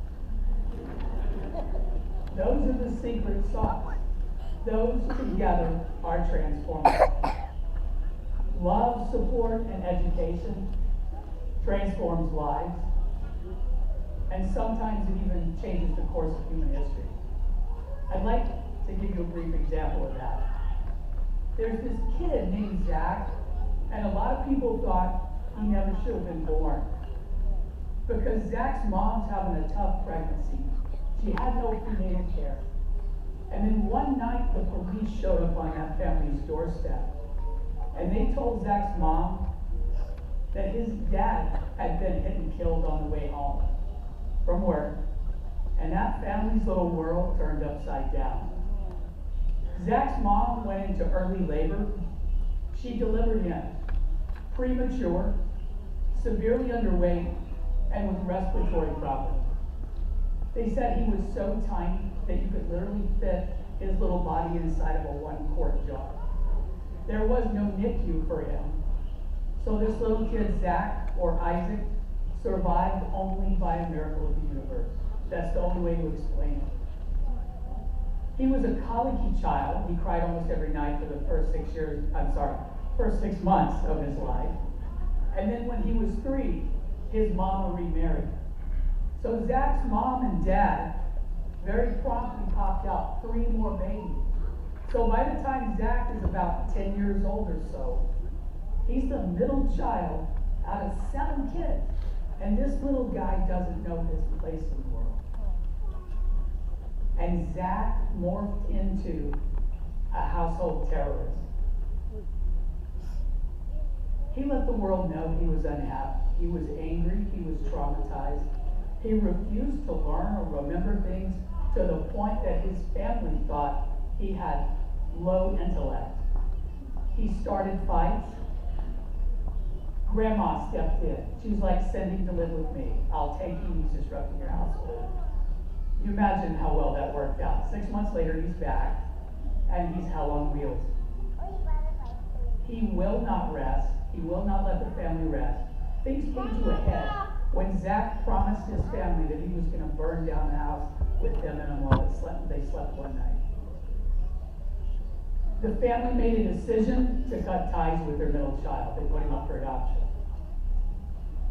Those are the secret sauce. Those together are transformative. Love, support, and education transforms lives, and sometimes it even changes the course of human history. I'd like to give you a brief example of that. There's this kid named Zach, and a lot of people thought he never should have been born, because Zach's mom's having a tough pregnancy. She had no prenatal care. And then one night, the police showed up on that family's doorstep. And they told Zach's mom that his dad had been hit and killed on the way home from work. And that family's little world turned upside down. Zach's mom went into early labor. She delivered him premature, severely underweight, and with respiratory problems. They said he was so tiny that you could literally fit his little body inside of a 1-quart jar. There was no NICU for him. So this little kid, Zach, or Isaac, survived only by a miracle of the universe. That's the only way to explain it. He was a colicky child. He cried almost every night for the first 6 months of his life. And then when he was 3, his mama remarried. So Zach's mom and dad very promptly popped out 3 more babies. So by the time Zach is about 10 years old or so, he's the middle child out of 7 kids. And this little guy doesn't know his place in the world. And Zach morphed into a household terrorist. He let the world know he was unhappy. He was angry. He was traumatized. He refused to learn or remember things to the point that his family thought he had low intellect. He started fights. Grandma stepped in. She was like, "Send him to live with me. I'll take him. He's disrupting your household." You imagine how well that worked out. 6 months later, he's back, and he's hell on wheels. He will not rest. He will not let the family rest. Things came to a head when Zach promised his family that he was going to burn down the house with him and them while they slept one night. The family made a decision to cut ties with their middle child. They put him up for adoption.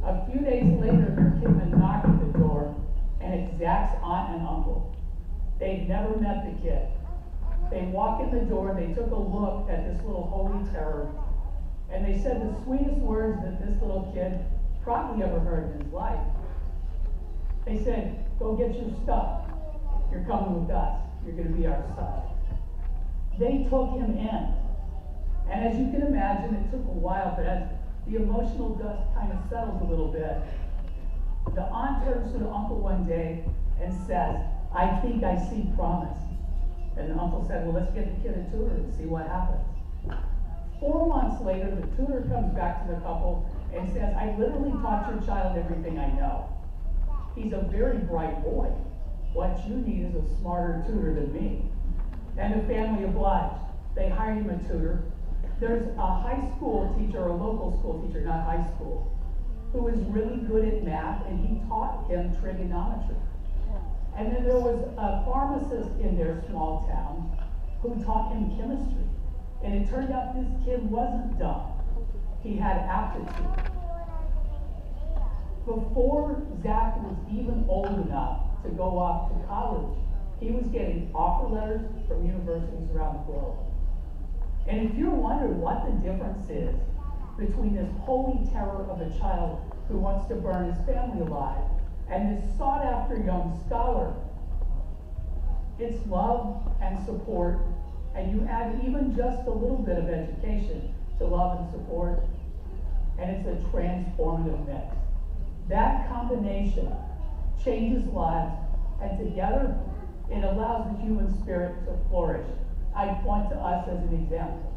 A few days later, there came a knock at the door, and it's Zach's aunt and uncle. They'd never met the kid. They walk in the door, they took a look at this little holy terror, and they said the sweetest words that this little kid probably ever heard in his life. They said, "Go get your stuff. You're coming with us. You're going to be our son." They took him in. And as you can imagine, it took a while, but as the emotional dust kind of settles a little bit, the aunt turns to the uncle one day and says, "I think I see promise." And the uncle said, "Well, let's get the kid a tutor and see what happens." 4 months later, the tutor comes back to the couple and says, "I literally taught your child everything I know. He's a very bright boy. What you need is a smarter tutor than me." And the family obliged. They hired him a tutor. There's a high school teacher, or a local school teacher, not high school, who was really good at math, and he taught him trigonometry. And then there was a pharmacist in their small town who taught him chemistry. And it turned out this kid wasn't dumb. He had aptitude. Before Zach was even old enough to go off to college, he was getting offer letters from universities around the globe. And if you're wondering what the difference is between this holy terror of a child who wants to burn his family alive and this sought-after young scholar, it's love and support, and you add even just a little bit of education to love and support, and it's a transformative mix. That combination changes lives, and together it allows the human spirit to flourish. I point to us as an example.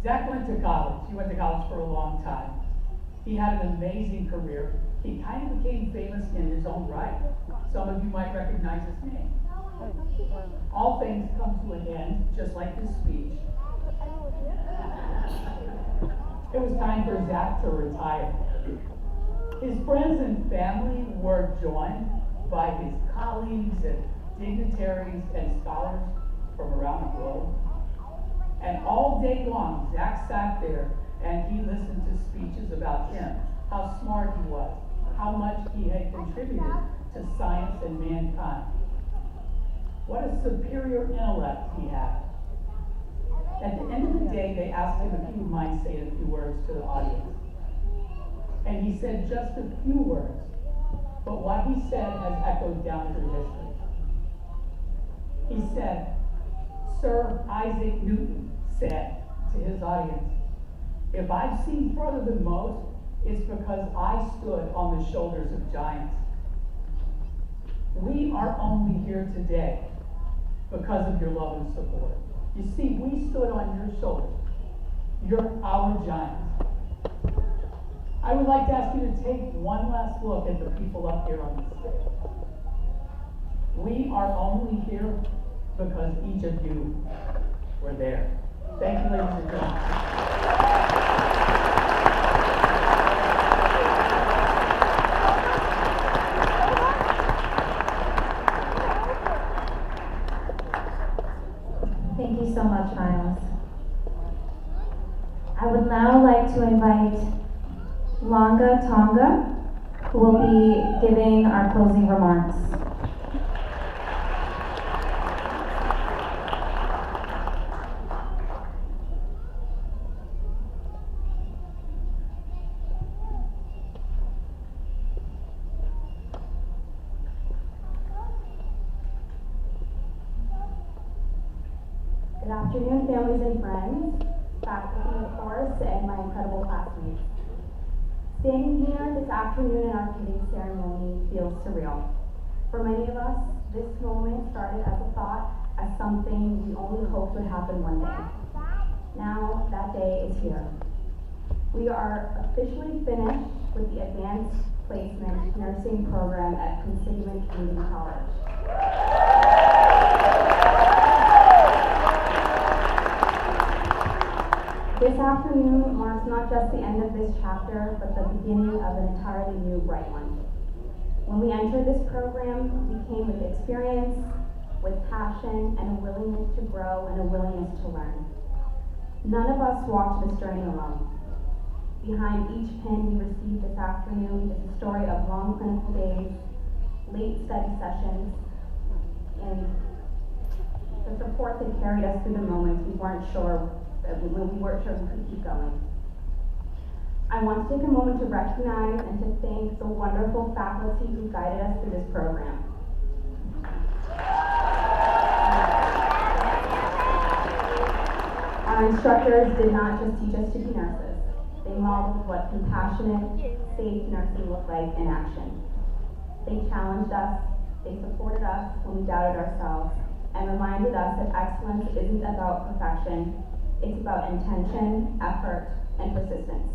Zach went to college. He went to college for a long time. He had an amazing career. He kind of became famous in his own right. Some of you might recognize his name. All things come to an end, just like his speech. It was time for Zach to retire. His friends and family were joined by his colleagues and dignitaries and scholars from around the globe. And all day long, Zach sat there and he listened to speeches about him, how smart he was, how much he had contributed to science and mankind. What a superior intellect he had. At the end of the day, they asked him if he would mind saying a few words to the audience. And he said just a few words, but what he said has echoed down through history. He said, Sir Isaac Newton said to his audience, if I've seen further than most, it's because I stood on the shoulders of giants. We are only here today because of your love and support. You see, we stood on your shoulders. You're our giants. I would like to ask you to take one last look at the people up here on the stage. We are only here because each of you were there. Thank you, ladies and gentlemen. Thank you so much, Miles. I would now like to invite Longa Tonga, who will be giving our closing remarks. Good afternoon, families and friends, faculty, of course, and my incredible classmates. Standing here this afternoon in our giving ceremony feels surreal. For many of us, this moment started as a thought, as something we only hoped would happen one day. Now, that day is here. We are officially finished with the Advanced Placement Nursing Program at Quinsigamond Community College. This afternoon marks not just the end of this chapter, but the beginning of an entirely new, bright one. When we entered this program, we came with experience, with passion, and a willingness to grow and a willingness to learn. None of us walked this journey alone. Behind each pin we received this afternoon is a story of long clinical days, late study sessions, and the support that carried us through the moments we weren't sure we could keep going. I want to take a moment to recognize and to thank the wonderful faculty who guided us through this program. Our instructors did not just teach us to be nurses. They modeled what compassionate, safe nursing looked like in action. They challenged us, they supported us when we doubted ourselves, and reminded us that excellence isn't about perfection. It's about intention, effort, and persistence.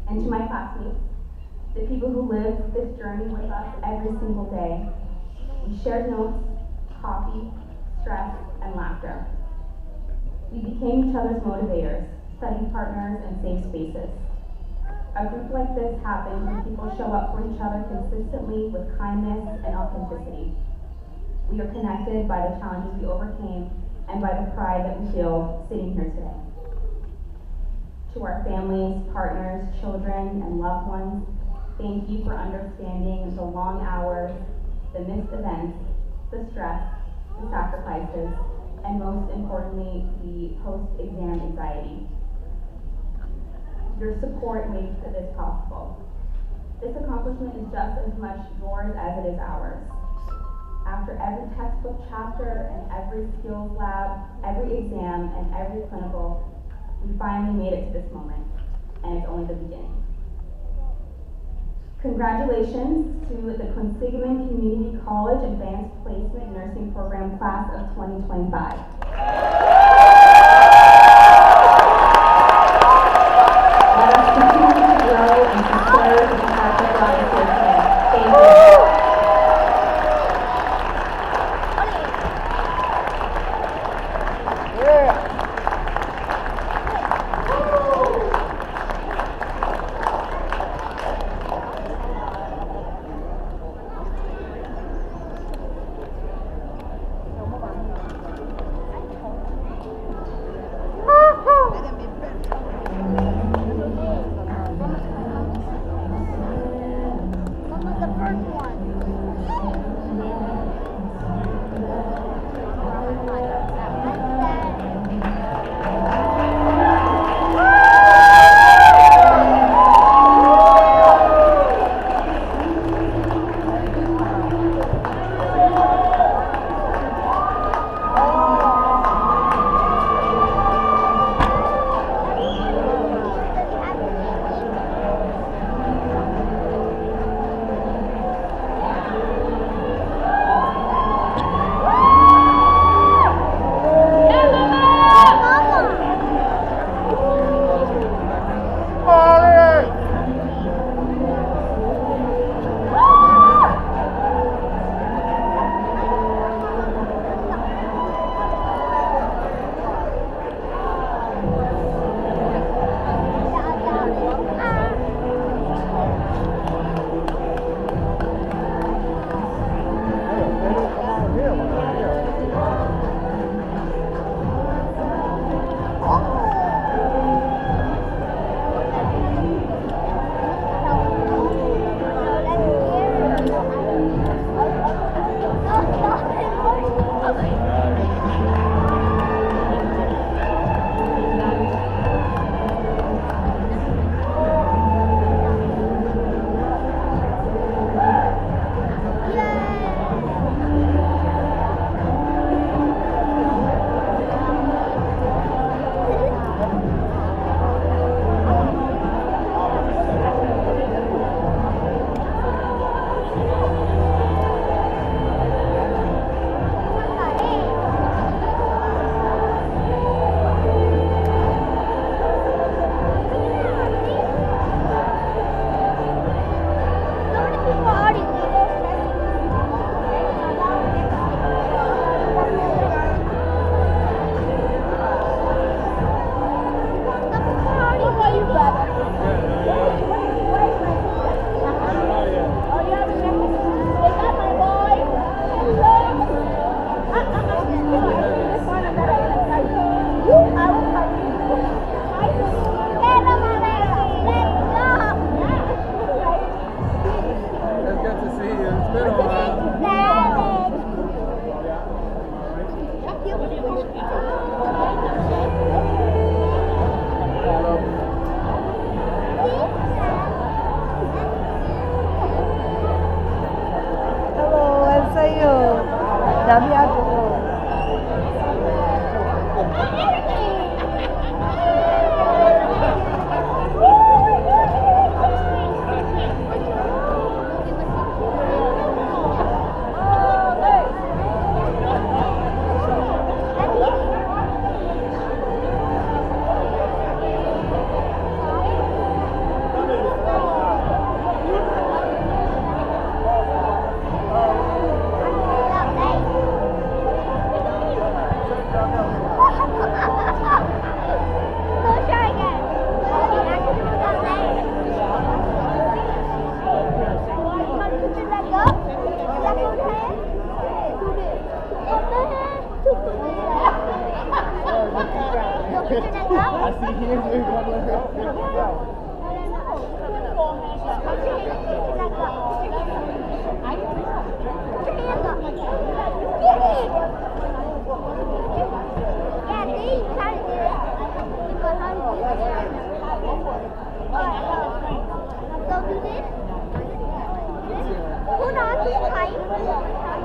And to my classmates, the people who live this journey with us every single day, we shared notes, coffee, stress, and laughter. We became each other's motivators, study partners, and safe spaces. A group like this happens when people show up for each other consistently with kindness and authenticity. We are connected by the challenges we overcame and by the pride that we feel sitting here today. To our families, partners, children, and loved ones, thank you for understanding the long hours, the missed events, the stress, the sacrifices, and most importantly, the post-exam anxiety. Your support makes this possible. This accomplishment is just as much yours as it is ours. After every textbook chapter and every skills lab, every exam, and every clinical, we finally made it to this moment, and it's only the beginning. Congratulations to the Quinsigamond Community College Advanced Placement Nursing Program Class of 2025. Let us continue to grow and to serve in the heart of God today. Thank you. I see him. So do this. Hold on,